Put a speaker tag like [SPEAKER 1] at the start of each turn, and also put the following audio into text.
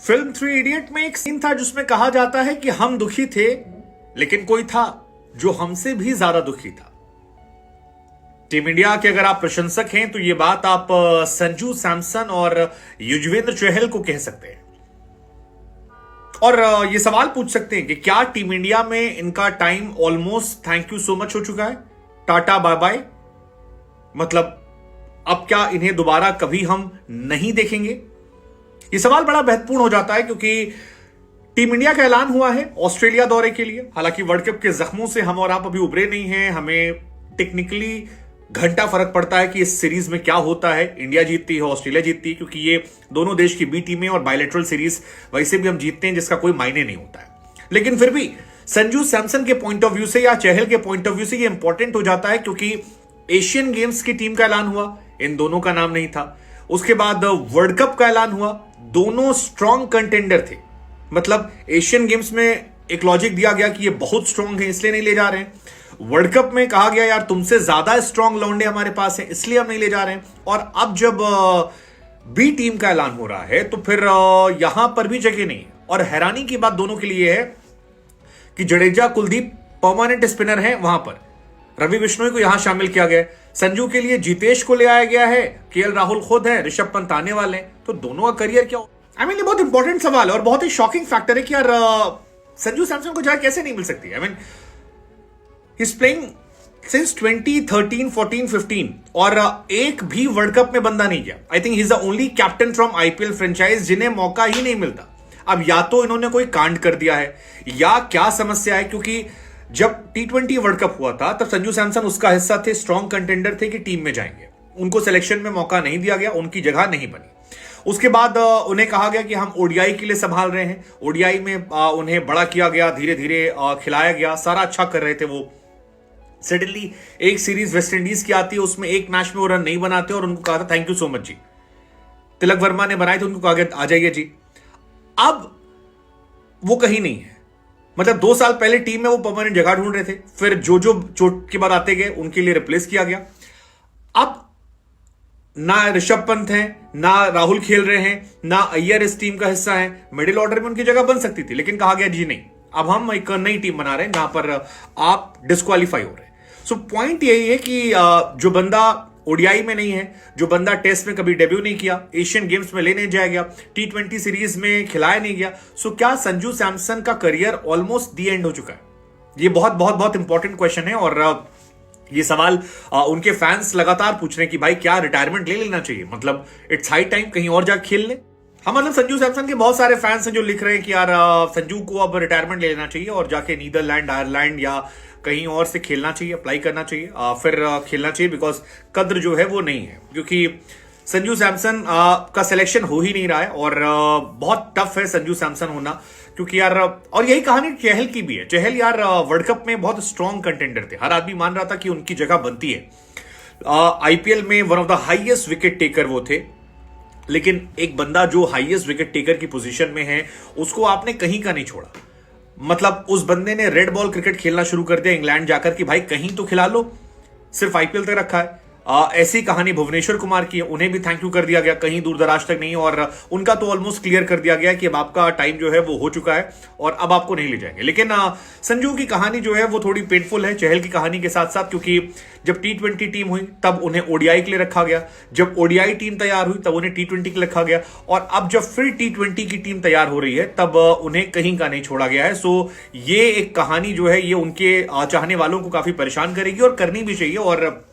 [SPEAKER 1] Film three idiot में एक scene था जिसमें कहा जाता है कि हम दुखी थे, लेकिन कोई था जो हमसे भी ज्यादा दुखी था। टीम इंडिया के अगर आप प्रशंसक हैं तो यह बात आप संजू सैमसन और युजवेंद्र चहल को कह सकते हैं। और यह सवाल पूछ सकते हैं कि क्या टीम इंडिया में इनका time almost thank you so much हो चुका है, टाटा बाय बाय, मतलब अब क्या इन्हें दोबारा कभी हम नहीं देखेंगे? यह सवाल बड़ा महत्वपूर्ण हो जाता है क्योंकि टीम इंडिया का ऐलान हुआ है ऑस्ट्रेलिया दौरे के लिए। हालांकि वर्ल्ड कप के जख्मों से हम और आप अभी उभरे नहीं हैं, हमें टेक्निकली घंटा फर्क पड़ता है कि इस सीरीज में क्या होता है, इंडिया जीतती है ऑस्ट्रेलिया जीतती है, क्योंकि ये दोनों देश की बी टीमें और बायलैटरल सीरीज वैसे भी हम जीतते हैं जिसका कोई मायने नहीं होता है। लेकिन फिर भी संजू सैमसन के पॉइंट ऑफ व्यू से या चहल के पॉइंट ऑफ व्यू से ये इंपॉर्टेंट हो जाता है क्योंकि एशियन गेम्स की टीम का ऐलान हुआ, इन दोनों का नाम नहीं था। उसके बाद वर्ल्ड कप का ऐलान हुआ, दोनों स्ट्रॉन्ग कंटेंडर थे। मतलब एशियन गेम्स में एक लॉजिक दिया गया कि ये बहुत स्ट्रॉन्ग है इसलिए नहीं ले जा रहे हैं। वर्ल्ड कप में कहा गया यार तुमसे ज्यादा स्ट्रॉन्ग लौंडे हमारे पास हैं इसलिए हम नहीं ले जा रहे हैं। और अब जब बी टीम का ऐलान हो रहा है तो फिर यहां पर भी जगह नहीं है। और हैरानी की बात दोनों के लिए है कि जडेजा कुलदीप परमानेंट स्पिनर हैं वहां पर, रवि बिश्नोई को यहां शामिल किया गया। संजू के लिए जितेश को ले आया गया है, केएल राहुल खुद है, ऋषभ पंत आने वाले हैं, तो दोनों का करियर क्या हो? ये बहुत इंपॉर्टेंट सवाल है और बहुत ही शॉकिंग फैक्टर है कि यार संजू सैमसन को जगह कैसे नहीं मिल सकती। ही इज प्लेइंग सिंस 2013, 14, 15 और एक भी वर्ल्ड कप में बंदा नहीं गया। I think he is the only captain from IPL franchise जिन्हें मौका ही नहीं मिलता। अब या तो इन्होंने कोई कांड कर दिया है या क्या समस्या है, क्योंकि जब T20 वर्ल्ड कप हुआ था तब संजू सैमसन उसका हिस्सा थे, स्ट्रॉन्ग कंटेंडर थे कि टीम में जाएंगे। उनको सिलेक्शन में मौका नहीं दिया गया, उनकी जगह नहीं बनी। उसके बाद उन्हें कहा गया कि हम ओडीआई के लिए संभाल रहे हैं, ओडीआई में उन्हें बड़ा किया गया, धीरे धीरे खिलाया गया, सारा अच्छा कर रहे थे वो। सडनली एक सीरीज वेस्ट इंडीज की आती है, उसमें एक मैच में वो रन नहीं बनाते और उनको कहा था थैंक यू सो मच जी। तिलक वर्मा ने बनाए थे, उनको कहा गया आ जाइए जी। अब वो कहीं नहीं है। मतलब 2 साल पहले टीम में वो परमानेंट जगह ढूंढ रहे थे, फिर जो चोट के बाद आते गए उनके लिए रिप्लेस किया गया। अब ना ऋषभ पंत हैं, ना राहुल खेल रहे हैं, ना अय्यर इस टीम का हिस्सा है। मिडिल ऑर्डर में उनकी जगह बन सकती थी, लेकिन कहा गया जी नहीं, अब हम एक नई टीम बना रहे हैं जहां पर आप डिस्क्वालीफाई हो रहे हैं। सो पॉइंट यही है कि जो बंदा ओडीआई में नहीं है, जो बंदा टेस्ट में कभी डेब्यू नहीं किया, एशियन गेम्स में ले नहीं जाया गया, T20 सीरीज में खिलाया नहीं गया, सो क्या संजू सैमसन का करियर ऑलमोस्ट दी एंड हो चुका है? ये बहुत बहुत बहुत इंपॉर्टेंट क्वेश्चन है और ये सवाल उनके फैंस लगातार पूछ रहे हैं कि भाई क्या रिटायरमेंट ले लेना चाहिए, मतलब इट्स हाई टाइम कहीं और जाकर खेल ले। हम मतलब संजू सैमसन के बहुत सारे फैंस हैं जो लिख रहे हैं कि यार संजू को अब रिटायरमेंट ले लेना चाहिए और जाके नीदरलैंड, आयरलैंड या कहीं और से खेलना चाहिए, अप्लाई करना चाहिए, फिर खेलना चाहिए, बिकॉज कद्र जो है वो नहीं है। क्योंकि संजू सैमसन का सिलेक्शन हो ही नहीं रहा है और बहुत टफ है संजू सैमसन होना, क्योंकि यार और यही कहानी चहल की भी है। चहल यार वर्ल्ड कप में बहुत स्ट्रॉन्ग कंटेंडर थे, हर आदमी मान रहा था कि उनकी जगह बनती है। आईपीएल में one of the highest wicket taker वो थे, लेकिन एक बंदा जो हाईएस्ट विकेट टेकर की पोजीशन में है उसको आपने कहीं का नहीं छोड़ा। मतलब उस बंदे ने रेड बॉल क्रिकेट खेलना शुरू कर दिया इंग्लैंड जाकर कि भाई कहीं तो खिला लो, सिर्फ आईपीएल तक रखा है। ऐसी कहानी भुवनेश्वर कुमार की है, उन्हें भी थैंक यू कर दिया गया, कहीं दूर दराज तक नहीं, और उनका तो ऑलमोस्ट क्लियर कर दिया गया कि अब आपका टाइम जो है वो हो चुका है और अब आपको नहीं ले जाएंगे। लेकिन संजू की कहानी जो है वो थोड़ी पेनफुल है चहल की कहानी के साथ साथ, क्योंकि जब T20 टीम हुई तब उन्हें ओडीआई के लिए रखा गया, जब ओडीआई टीम तैयार हुई तब उन्हें T20 के लिए रखा गया, और अब जब फिर T20 की टीम तैयार हो रही है तब उन्हें कहीं का नहीं छोड़ा गया है। सो ये एक कहानी जो है ये उनके चाहने वालों को काफी परेशान करेगी और करनी भी चाहिए। और